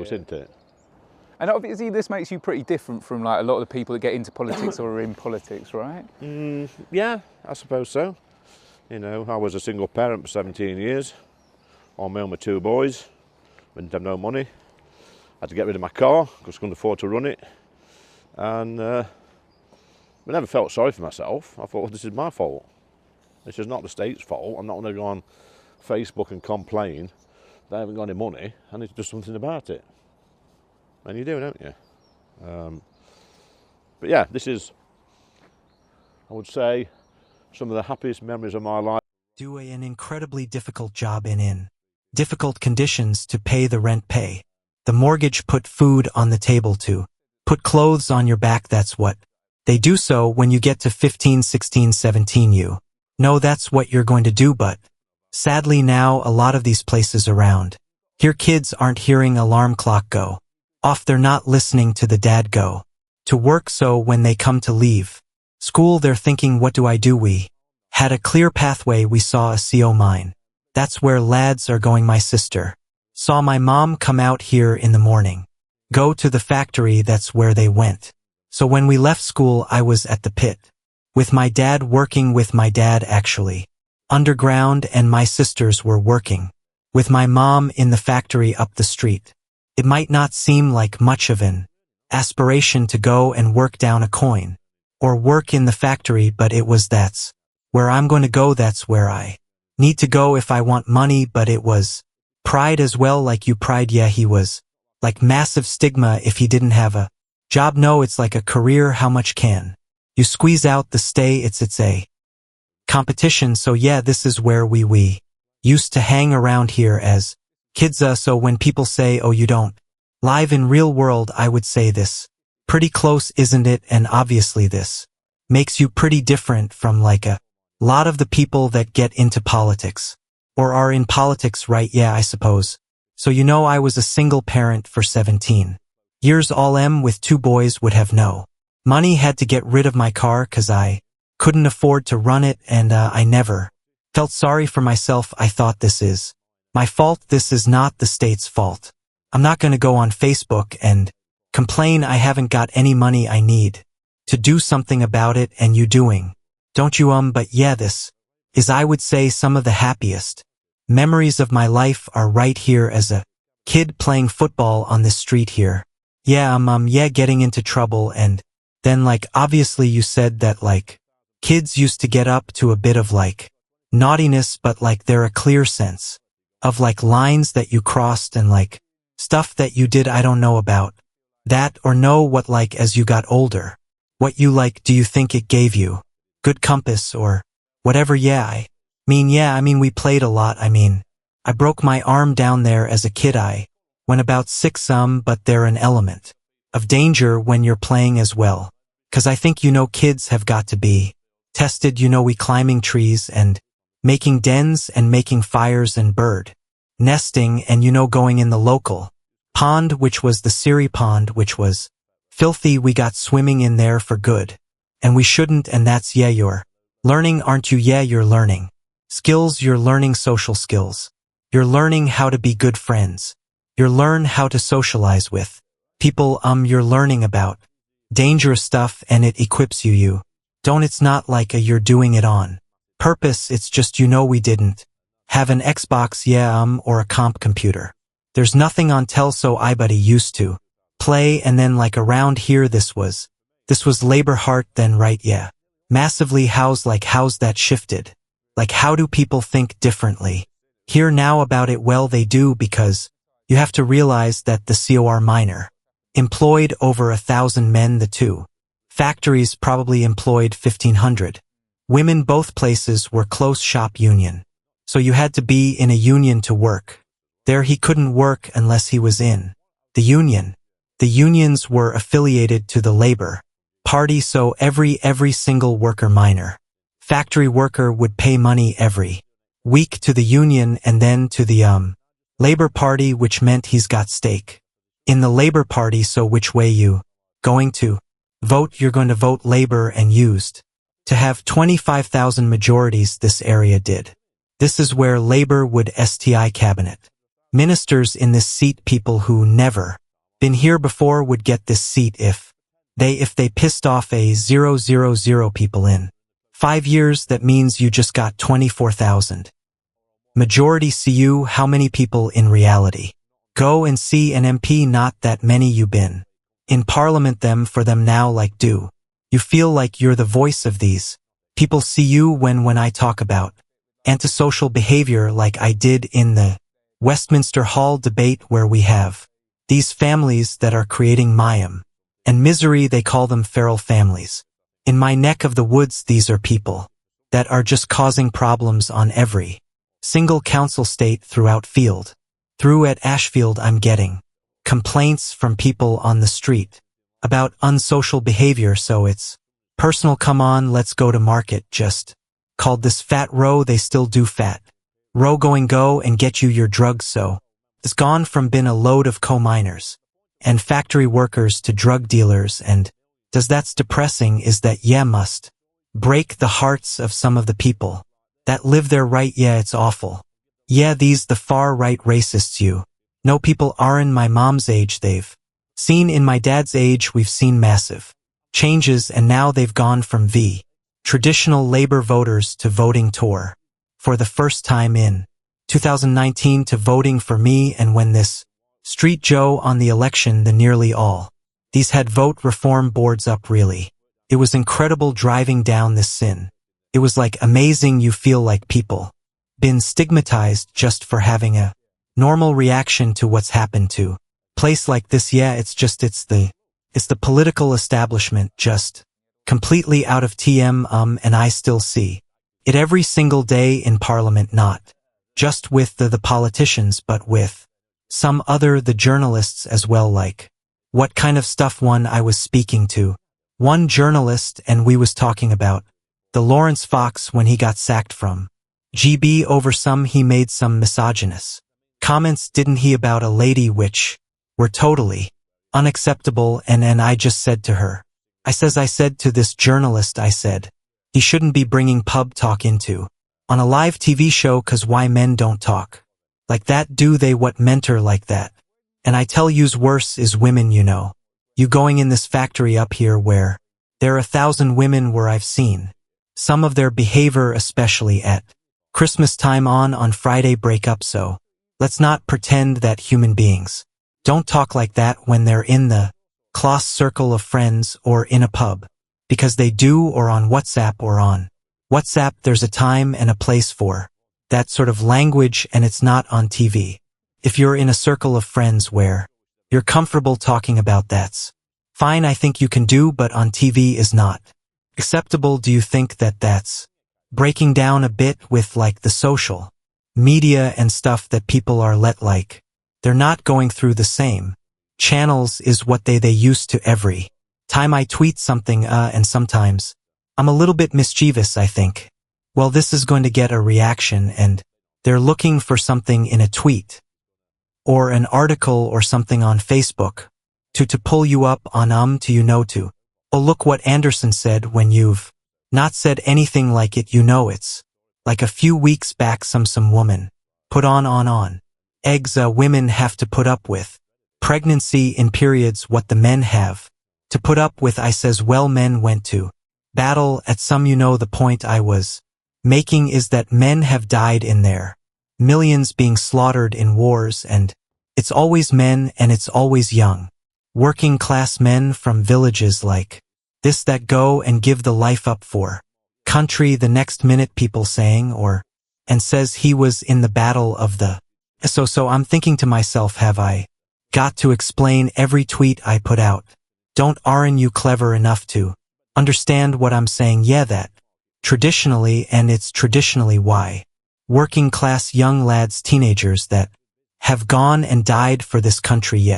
close, isn't it? And obviously this makes you pretty different from like a lot of the people that get into politics or are in politics, right? Yeah, I suppose so. You know, I was a single parent for 17 years, on my own with 2 boys, didn't have no money. I had to get rid of my car because I couldn't afford to run it. And I never felt sorry for myself. I thought, well, this is my fault. This is not the state's fault. I'm not going to go on Facebook and complain that I haven't got any money. I need to do something about it. And you do, don't you? But yeah, this is, I would say, some of the happiest memories of my life. Do an incredibly difficult job in difficult conditions to pay the rent pay. The mortgage put food on the table to put clothes on your back. That's what they do. So when you get to 15, 16, 17, you know that's what you're going to do. But sadly now a lot of these places around here, kids aren't hearing alarm clock go off. They're not listening to the dad go to work. So when they come to leave school, they're thinking, what do I do? We had a clear pathway. We saw a CO mine. That's where lads are going. My sister saw my mom come out here in the morning, go to the factory. That's where they went. So when we left school, I was at the pit with my dad, working with my dad actually underground, and my sisters were working with my mom in the factory up the street. It might not seem like much of an aspiration to go and work down a coin or work in the factory, but that's where I'm going to go. That's where I need to go if I want money. But it was pride as well. Like you pride. Yeah, he was like massive stigma if he didn't have a job. No, it's like a career. How much can you squeeze out the stay? It's a competition. So yeah, this is where we used to hang around here as kids. So when people say, oh, you don't live in real world, I would say this pretty close, isn't it? And obviously this makes you pretty different from like a lot of the people that get into politics or are in politics, right? Yeah, I suppose. So you know, I was a single parent for 17 years. All with 2 boys, would have no money, had to get rid of my car cause I couldn't afford to run it, and I never felt sorry for myself. I thought, this is my fault. This is not the state's fault. I'm not going to go on Facebook and complain I haven't got any money. I need to do something about it, and you doing, don't you? But yeah, this is, I would say, some of the happiest memories of my life are right here as a kid playing football on this street here. Yeah, yeah, getting into trouble, and then like obviously you said that like kids used to get up to a bit of like naughtiness, but like there a clear sense of like lines that you crossed and like stuff that you did. I don't know about that or know what, like as you got older, what you like, do you think it gave you good compass or whatever? Yeah, I mean we played a lot. I broke my arm down there as a kid. I went about 6 but they're an element of danger when you're playing as well. Cause I think, you know, kids have got to be tested. You know, we climbing trees and making dens and making fires and bird nesting, and you know, going in the local pond, which was the Siri pond, which was filthy. We got swimming in there for good, and we shouldn't. And that's, yeah, you're learning, aren't you? Yeah, you're learning skills. You're learning social skills. You're learning how to be good friends. You're learn how to socialize with people. You're learning about dangerous stuff, and it equips you. Don't, it's not like you're doing it on purpose. It's just, you know, we didn't have an Xbox, yeah, or a comp computer. There's nothing on tel, so buddy used to play. And then like around here, this was labor heart then, right? Yeah. Massively. How's that shifted? Like, how do people think differently here now about it? Well, they do, because you have to realize that the COR miner employed over 1,000 men. The 2 factories probably employed 1,500 women. Both places were close shop union. So you had to be in a union to work there. He couldn't work unless he was in the union. The unions were affiliated to the Labor Party, so every single worker, miner, factory worker would pay money every week to the union and then to the Labor Party, which meant he's got stake in the Labor Party. So which way you going to vote? You're going to vote Labor, and used to have 25,000 majorities. This area did. This is where Labor would STI cabinet Ministers in this seat, people who never been here before would get this seat if they pissed off a 000 people in 5 years. That means you just got 24,000. Majority CU, how many people in reality go and see an MP? Not that many. You been in parliament them for them now, like do you feel like you're the voice of these people? See you when I talk about antisocial behavior like I did in the Westminster Hall debate, where we have these families that are creating mayhem and misery. They call them feral families. In my neck of the woods, these are people that are just causing problems on every single council state throughout field. Through at Ashfield, I'm getting complaints from people on the street about unsocial behavior, so it's personal. Come on, let's go to market. Just called this fat row. They still do fat row. Go and get you your drugs. So it's gone from been a load of coal miners and factory workers to drug dealers. And does that's depressing is that must break the hearts of some of the people that live there, right? It's awful. These the far right racists. You know, people aren't my mom's age. They've seen in my dad's age. We've seen massive changes, and now they've gone from traditional Labour voters to voting Tory for the first time in 2019 to voting for me. And when this Street Joe on the election, the nearly all these had vote reform boards up. Really, it was incredible driving down this sin. It was like amazing. You feel like people been stigmatized just for having a normal reaction to what's happened to place like this. It's the political establishment just completely out of TM. And I still see it every single day in Parliament, not just with the politicians, but with some other, the journalists as well. Like what kind of stuff? I was speaking to one journalist, and we was talking about the Lawrence Fox when he got sacked from GB over he made some misogynist comments, didn't he, about a lady, which were totally unacceptable. And I just said to her, I said to this journalist, I said, he shouldn't be bringing pub talk into on a live TV show, 'cause why men don't talk like that, do they? What mentor like that? And I tell you's worse is women. You know, you going in this factory up here where there are 1,000 women, where I've seen some of their behavior, especially at Christmas time on Friday break up. So let's not pretend that human beings don't talk like that when they're in the close circle of friends or in a pub, because they do, or on WhatsApp. There's a time and a place for that sort of language, and it's not on TV. If you're in a circle of friends where you're comfortable talking about, that's fine, I think you can do, but on TV is not acceptable. Do you think that that's breaking down a bit with like the social media and stuff, that people are like they're not going through the same channels is what they used to? Every time I tweet something, and sometimes I'm a little bit mischievous, I think, well, this is going to get a reaction, and they're looking for something in a tweet or an article or something on Facebook to pull you up on to oh, look what Anderson said, when you've not said anything like it. It's like a few weeks back some woman put on eggs women have to put up with, pregnancy in periods, what the men have to put up with. I says, well, men went to battle at some. The point I was making is that men have died in their millions being slaughtered in wars, and it's always men, and it's always young working class men from villages like this that go and give the life up for country. The next minute people saying and says he was in the battle of the so I'm thinking to myself, have I got to explain every tweet I put out? Aren't you clever enough to understand what I'm saying? That traditionally, and it's traditionally why working class young lads, teenagers that have gone and died for this country.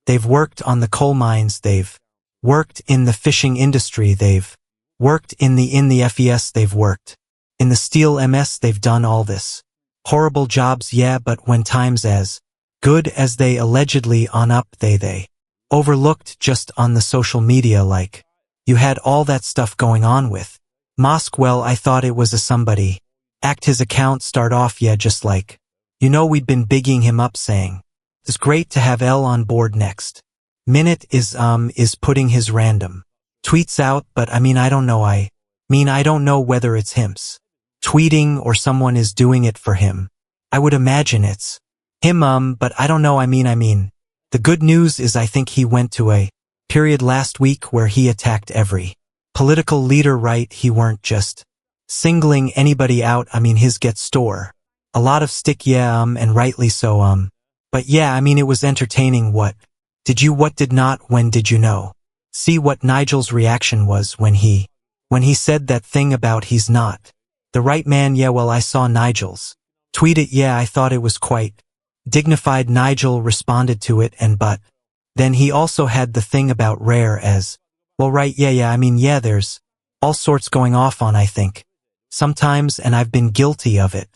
They've worked on the coal mines, they've worked in the fishing industry, they've worked in the FES, they've worked in the steel MS, they've done all this horrible jobs. But when times as good as they allegedly on up, they overlooked just on the social media, like you had all that stuff going on with Mosque. Well, I thought it was a somebody act his account start off just like You know we'd been bigging him up saying, it's great to have L on board next. Minute is putting his random tweets out, but I don't know. I don't know whether it's him's tweeting or someone is doing it for him. I would imagine it's him, but I don't know. I mean, the good news is I think he went to a period last week where he attacked every political leader, right? He weren't just singling anybody out. His get store a lot of stick, yeah, and rightly so, but yeah, it was entertaining. What did not, when did you know? See what Nigel's reaction was when he said that thing about he's not the right man. Yeah, well, I saw Nigel's tweet it. Yeah, I thought it was quite dignified. Nigel responded to it, but then he also had the thing about rare as well, right? Yeah, yeah, there's all sorts going off on, I think, sometimes, and I've been guilty of it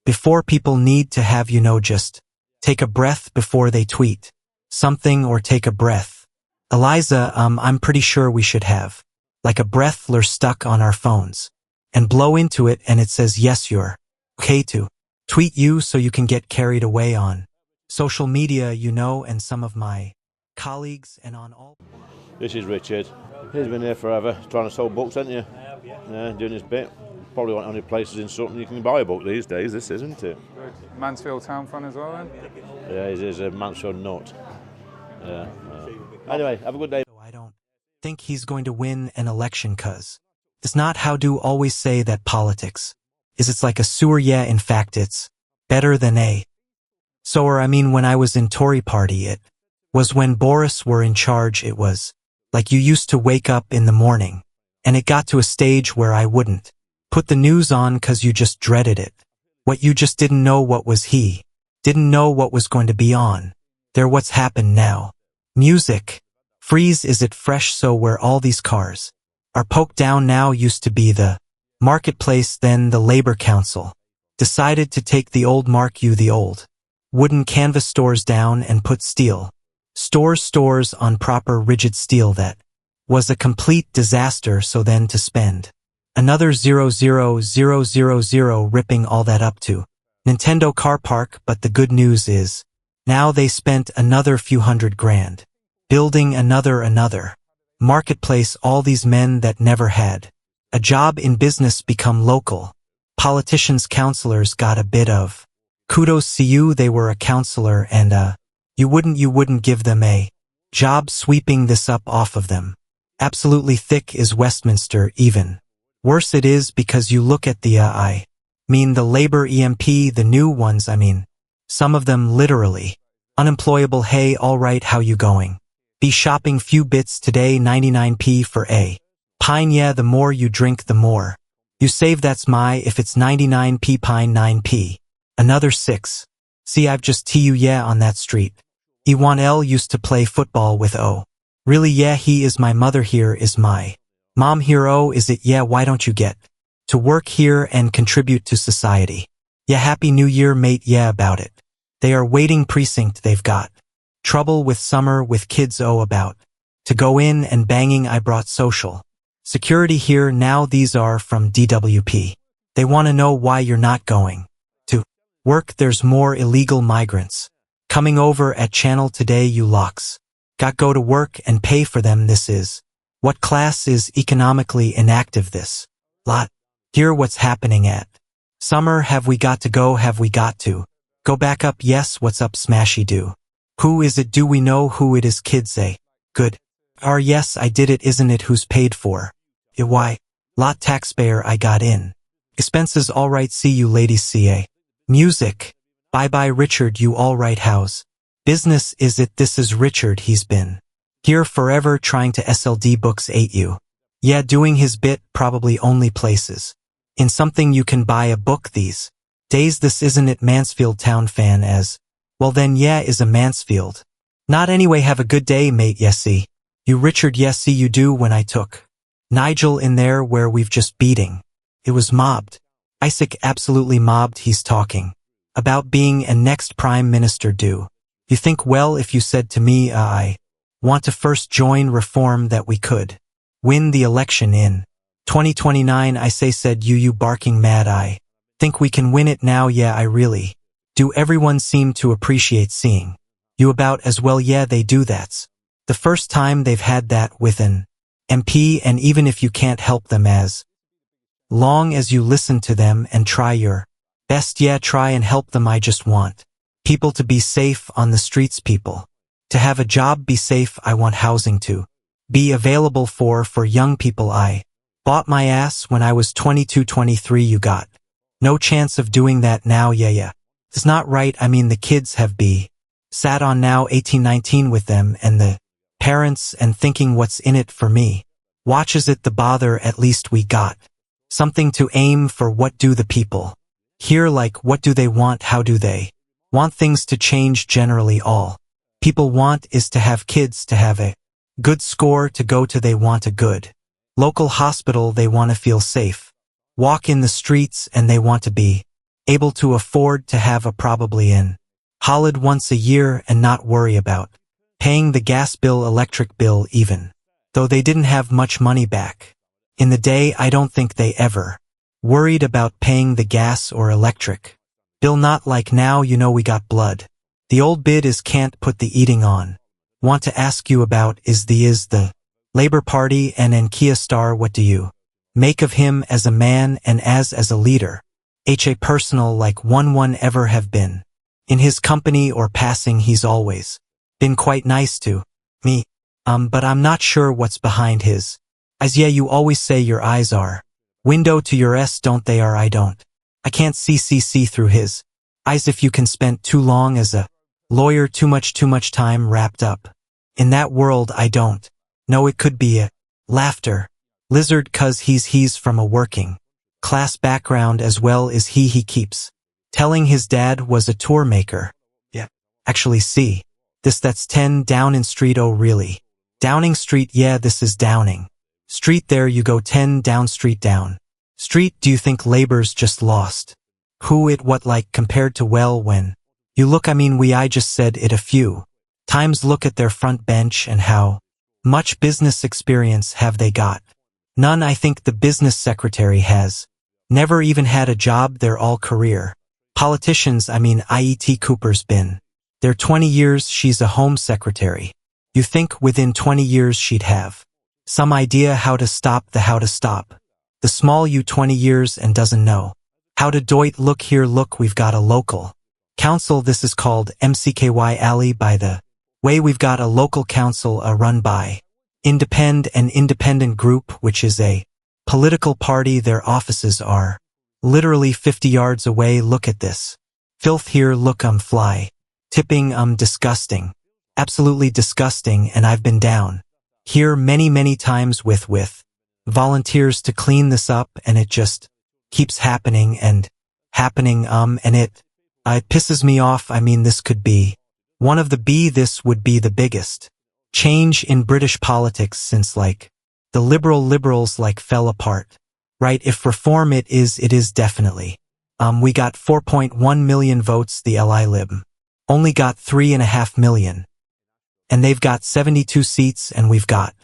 before. People need to have, just take a breath before they tweet something, or take a breath. Eliza, I'm pretty sure we should have like a breathler stuck on our phones and blow into it, and it says, yes, you're okay to tweet you, so you can get carried away on social media, and some of my colleagues and on all. This is Richard. He's been here forever, trying to sell books, hasn't you? Yeah, doing his bit. Probably one of the only places in Sutton you can buy a book these days, this isn't it? Good. Mansfield Town fan as well then? Yeah, he's a Mansfield nut. Yeah. Anyway, have a good day. I don't think he's going to win an election, cause it's not how do always say that politics is it's like a sewer. Yeah, in fact it's better than a sower. When I was in Tory party, it was when Boris were in charge. It was like you used to wake up in the morning and it got to a stage where I wouldn't put the news on cause you just dreaded it. What you just didn't know what was he didn't know what was going to be on there. What's happened now? Music freeze. Is it fresh? So where all these cars are poked down now used to be the marketplace. Then the Labour Council decided to take the old the old wooden canvas stores down and put steel stores on proper rigid steel. That was a complete disaster. So then to spend another 0.00000 ripping all that up to Nintendo car park. But the good news is now they spent another few $100,000 building another marketplace. All these men that never had a job in business become local politicians. Counselors got a bit of kudos. See you, they were a counselor, and you wouldn't give them a job. Sweeping this up off of them. Absolutely thick is Westminster. Even worse it is because you look at the the Labour EMP, the new ones. Some of them literally unemployable. Hey, alright, how you going? Be shopping few bits today, 99p for a pine. Yeah, the more you drink the more you save. That's my, if it's 99p pine, 9p another 6. See, I've just TU, yeah, on that street. L used to play football with O. Really? Yeah, he is my mother. Here is my mom. Here. Oh, is it? Yeah, why don't you get to work here and contribute to society? Yeah, happy new year, mate. Yeah, about it. They are waiting precinct. They've got trouble with summer with kids. Oh, about to go in and banging. I brought social security here. Now these are from DWP. They want to know why you're not going to work. There's more illegal migrants coming over at Channel today. You locks got go to work and pay for them. This is what class is economically inactive. This lot. Hear what's happening at summer. Have we got to go? Have we got to go back up? Yes, what's up, Smashy Do? Who is it? Do we know who it is? Kids say, good. Yes, I did it. Isn't it? Who's paid for it? Why? Lot taxpayer. I got in. Expenses. Alright, see you ladies. CA. Music. Bye-bye Richard. You alright? How's business? Is it? This is Richard. He's been here forever trying to SLD books. Ate you. Yeah, doing his bit. Probably only places in something you can buy a book these days. This isn't it? Mansfield Town fan as well. Then yeah, is a Mansfield. Not anyway. Have a good day, mate. Yes, see you Richard. Yes, see you do. When I took Nigel in there where we've just beating, it was mobbed. Isaac absolutely mobbed. He's talking about being a next prime minister. Do you think, well, if you said to me, I want to first join reform that we could win the election in 2029, I say, said you barking mad. I think we can win it now. Yeah, I really Do everyone seem to appreciate seeing you about as well? Yeah, they do. That's the first time they've had that with an MP, and even if you can't help them, as long as you listen to them and try your best, yeah, try and help them. I just want people to be safe on the streets, people to have a job, be safe. I want housing to be available for young people. I bought my ass when I was 22, 23. You got no chance of doing that now. Yeah. It's not right. I mean, the kids have sat on now 18, 19 with them and the parents, and thinking what's in it for me. Watches it the bother. At least we got something to aim for. What do the people here like? What do they want? How do they want things to change? Generally, all people want is to have kids, to have a good score to go to. They want a good local hospital. They want to feel safe, walk in the streets, and they want to be able to afford to have a probably in holiday once a year and not worry about paying the gas bill, electric bill, even though they didn't have much money back in the day. I don't think they ever worried about paying the gas or electric bill, not like now. You know, we got blood. The old bid is can't put the eating on. Want to ask you about is the Labour Party and Keir Starmer. What do you make of him as a man and as a leader? A personal like one ever have been in his company or passing? He's always been quite nice to me, but I'm not sure what's behind his eyes. Yeah, you always say your eyes are window to your don't they? I can't see through his eyes. If you can spend too long as a lawyer, too much time wrapped up in that world. I don't know, it could be a laughter lizard, 'cause he's from a working class background as well as he keeps telling his dad was a tour maker. Yeah. Actually, see that's 10 Downing Street. Oh really? Downing Street? Yeah, this is Downing Street. There you go, 10 Down Street, Down Street. Do you think Labour's just lost who it what like compared to, well, when you look, I mean, I just said it a few times, look at their front bench and how much business experience have they got? None. I think the business secretary has never even had a job. They're all career politicians. I mean, IET Cooper's been there 20 years. She's a home secretary. You think within 20 years she'd have some idea how to stop the small you 20 years and doesn't know how to do it. Look here, look, we've got a local council. This is called MCKY Alley. By the way, we've got a local council run by an independent group, which is a political party. Their offices are literally 50 yards away. Look at this filth here. Look, fly tipping. Disgusting. Absolutely disgusting. And I've been down here many times with volunteers to clean this up, and it just keeps happening and it pisses me off. I mean, this could be this would be the biggest change in British politics since like the liberals like fell apart, right? If reform it is definitely. We got 4.1 million votes. The Li Lib only got 3.5 million. And they've got 72 seats and we've got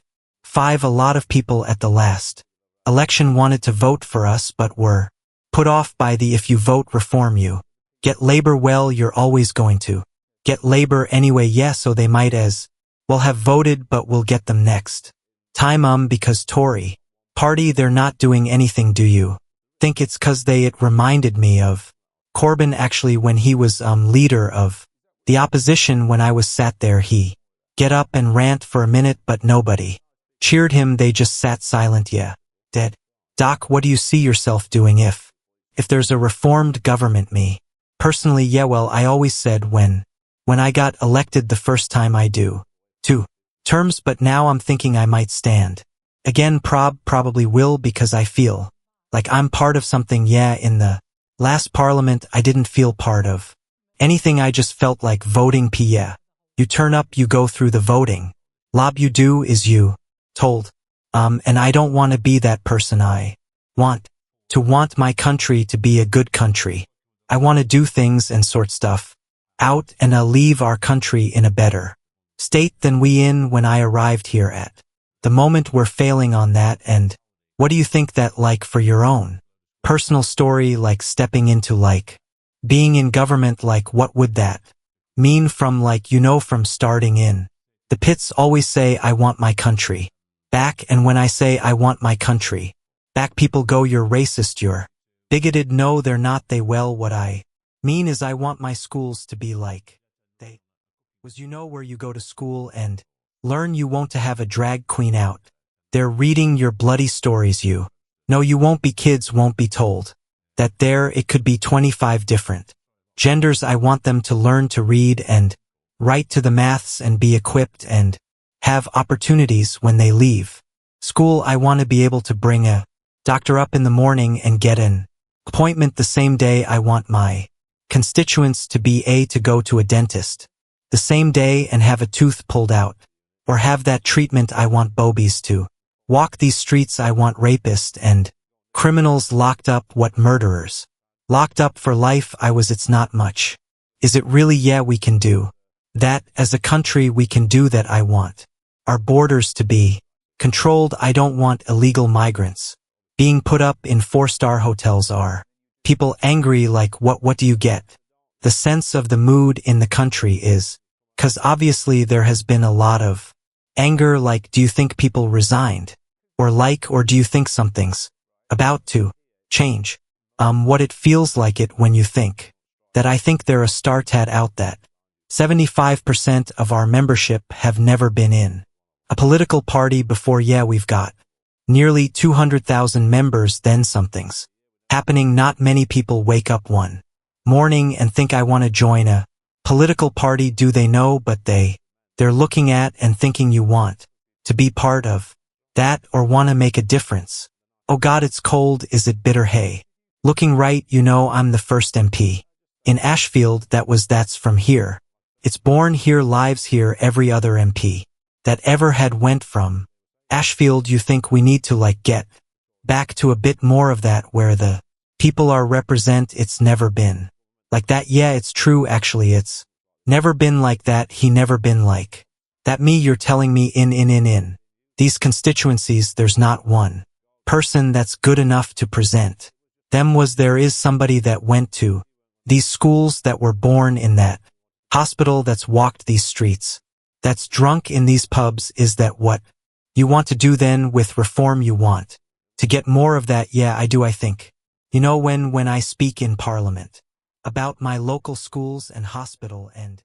5. A lot of people at the last election wanted to vote for us but were put off by the if you vote reform you get Labour. Well, you're always going to get Labour anyway. Yeah, so they might as well have voted, but we'll get them next time. Because Tory party, they're not doing anything. Do you think it's 'cause it reminded me of Corbyn actually when he was leader of the opposition. When I was sat there, he get up and rant for a minute, but nobody cheered him. They just sat silent. Yeah. Dead. Doc, what do you see yourself doing if there's a reformed government? Me personally, yeah, well, I always said when I got elected the first time I do 2 terms, but now I'm thinking I might stand again. Probably will, because I feel like I'm part of something. Yeah, in the last parliament, I didn't feel part of anything. I just felt like voting. Yeah. You turn up, you go through the voting lob, you do is you told. And I don't want to be that person. I want my country to be a good country. I want to do things and sort stuff out and leave our country in a better state than we in when I arrived here at. The moment we're failing on that. And what do you think that like for your own personal story, like stepping into like Being in government, like, what would that mean from, like, from starting in the pits? Always say, I want my country back, and when I say I want my country back, people go, you're racist, you're bigoted. No, they're not. They, well, what I mean is I want my schools to be like they was, where you go to school and learn. You won't to have a drag queen out there reading your bloody stories. No, you won't be. Kids won't be told that there it could be 25 different genders. I want them to learn to read and write, to the maths, and be equipped and have opportunities when they leave school. I want to be able to bring a doctor up in the morning and get an appointment the same day. I want my constituents to be to go to a dentist the same day and have a tooth pulled out or have that treatment. I want bobies to walk these streets. I want rapists and criminals locked up. What, murderers locked up for life? It's not much. Is it really? Yeah, we can do that. As a country, we can do that. I want our borders to be controlled. I don't want illegal migrants being put up in 4-star hotels. Are people angry? Like, what do you get the sense of the mood in the country is? 'Cause obviously there has been a lot of anger. Like, do you think people resigned or do you think something's about to change? What it feels like it when you think that. I think there are a stat out that 75% of our membership have never been in a political party before. Yeah, we've got nearly 200,000 members. Then something's happening. Not many people wake up one morning and think, I want to join a political party. Do they know? But they're looking at and thinking, you want to be part of that or want to make a difference. Oh God, it's cold. Is it bitter? Hey, looking right, I'm the first MP in Ashfield that's from here. It's born here, lives here. Every other MP that ever had went from Ashfield. You think we need to get back to a bit more of that where the people are represent. It's never been like that. Yeah, it's true. Actually, it's never been like that. He never been like that. Me, you're telling me in these constituencies, there's not one person that's good enough to present them. There is somebody that went to these schools, that were born in that hospital, that's walked these streets, that's drunk in these pubs. Is that what you want to do then with reform? You want to get more of that? Yeah, I do. I think, when I speak in Parliament about my local schools and hospital and